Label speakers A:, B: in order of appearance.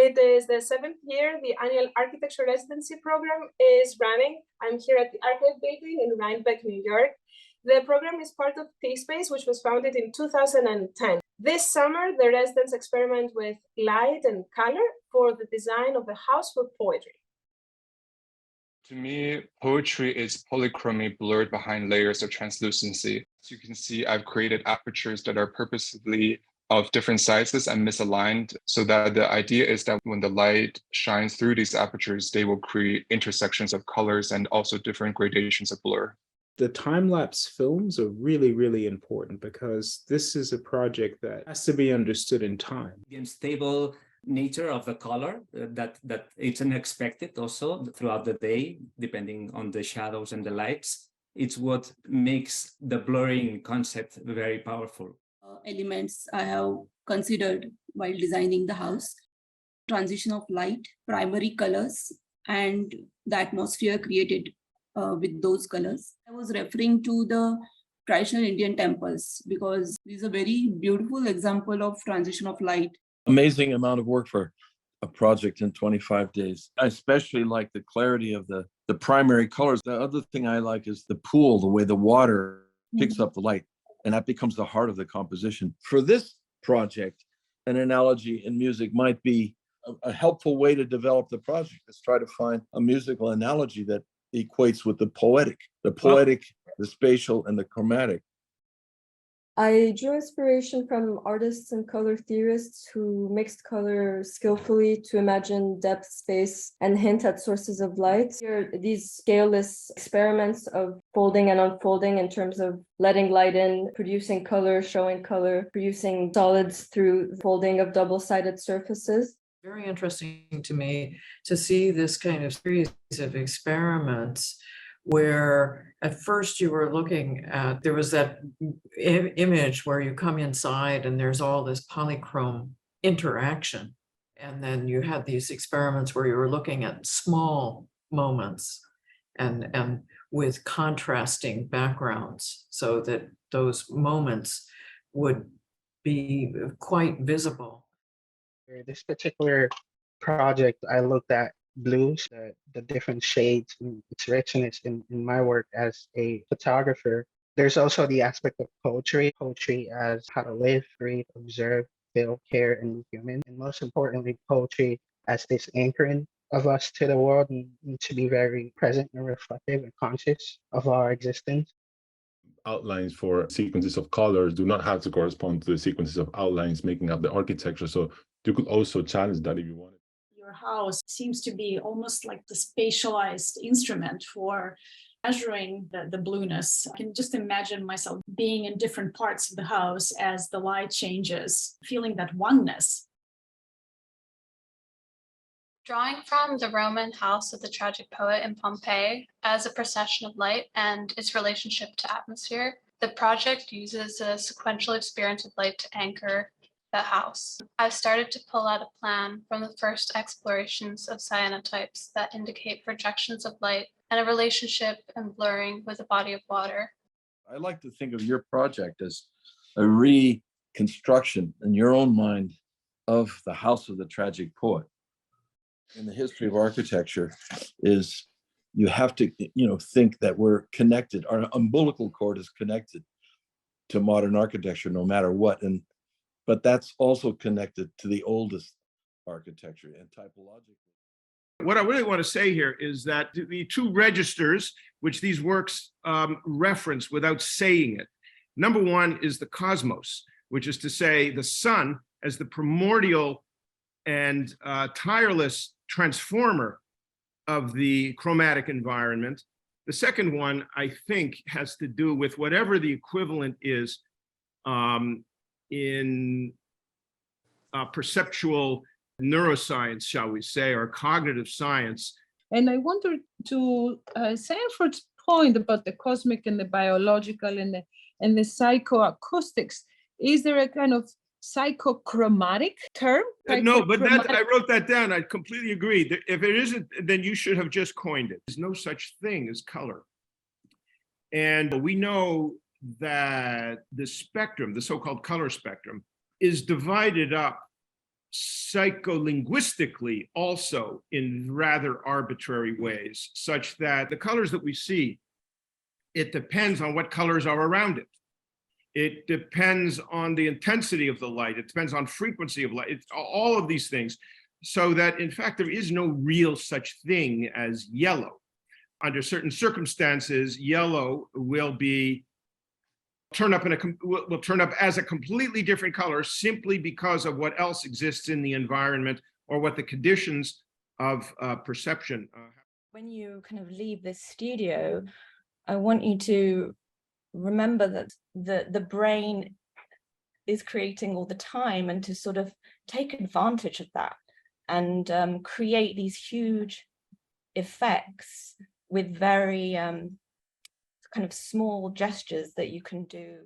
A: It is the 7th year. The annual architecture residency program is running. I'm here at the Archive Building in Rhinebeck, New York. The program is part of T-Space, which was founded in 2010. This summer, the residents experiment with light and color for the design of a house for poetry.
B: To me, poetry is polychromy blurred behind layers of translucency. As you can see, I've created apertures that are purposefully of different sizes and misaligned, so that the idea is that when the light shines through these apertures, they will create intersections of colors and also different gradations of blur.
C: The time-lapse films are really, really important because this is a project that has to be understood in time.
D: The unstable nature of the color that it's unexpected also throughout the day, depending on the shadows and the lights. It's what makes the blurring concept very powerful.
E: Elements I have considered while designing the house: transition of light, primary colors, and the atmosphere created with those colors. I was referring to the traditional Indian temples because these are a very beautiful example of transition of light.
F: Amazing amount of work for a project in 25 days. I especially like the clarity of the primary colors. The other thing I like is the pool, the way the water picks up the light, and that becomes the heart of the composition. For this project, an analogy in music might be a helpful way to develop the project is try to find a musical analogy that equates with the poetic, the spatial, and the chromatic.
G: I drew inspiration from artists and color theorists who mixed color skillfully to imagine depth, space, and hint at sources of light. Here, these scaleless experiments of folding and unfolding in terms of letting light in, producing color, showing color, producing solids through folding of double-sided surfaces.
H: Very interesting to me to see this kind of series of experiments where at first you were looking at, there was that image where you come inside and there's all this polychrome interaction. And then you had these experiments where you were looking at small moments and with contrasting backgrounds so that those moments would be quite visible.
I: This particular project, I looked at blues, the different shades, and its richness in my work as a photographer. There's also the aspect of poetry as how to live, breathe, observe, feel, care, and be human. And most importantly, poetry as this anchoring of us to the world and to be very present and reflective and conscious of our existence.
J: Outlines for sequences of colors do not have to correspond to the sequences of outlines making up the architecture. So you could also challenge that if you wanted.
K: Your house seems to be almost like the spatialized instrument for measuring the blueness. I can just imagine myself being in different parts of the house as the light changes, feeling that oneness.
L: Drawing from the Roman house of the tragic poet in Pompeii as a procession of light and its relationship to atmosphere, the project uses a sequential experience of light to anchor the house. I've started to pull out a plan from the first explorations of cyanotypes that indicate projections of light and a relationship and blurring with a body of water.
F: I like to think of your project as a reconstruction in your own mind of the house of the tragic poet. In the history of architecture is you have to, think that we're connected. Our umbilical cord is connected to modern architecture no matter what. But that's also connected to the oldest architecture and typologically.
M: What I really want to say here is that the two registers which these works reference without saying it. Number one is the cosmos, which is to say the sun as the primordial and tireless transformer of the chromatic environment. The second one, I think, has to do with whatever the equivalent is in perceptual neuroscience, shall we say, or cognitive science.
N: And I wonder to Sanford's point about the cosmic and the biological and the psychoacoustics, is there a kind of psychochromatic term?
M: No, but I wrote that down. I completely agree. If it isn't, then you should have just coined it. There's no such thing as color. And we know that the spectrum, the so-called color spectrum, is divided up psycholinguistically also in rather arbitrary ways, such that the colors that we see, it depends on what colors are around it. It depends on the intensity of the light. It depends on frequency of light. It's all of these things. So that, in fact, there is no real such thing as yellow. Under certain circumstances, yellow will turn up as a completely different color simply because of what else exists in the environment or what the conditions of perception.
O: When you kind of leave this studio, I want you to remember that the brain is creating all the time, and to sort of take advantage of that and create these huge effects with very kind of small gestures that you can do.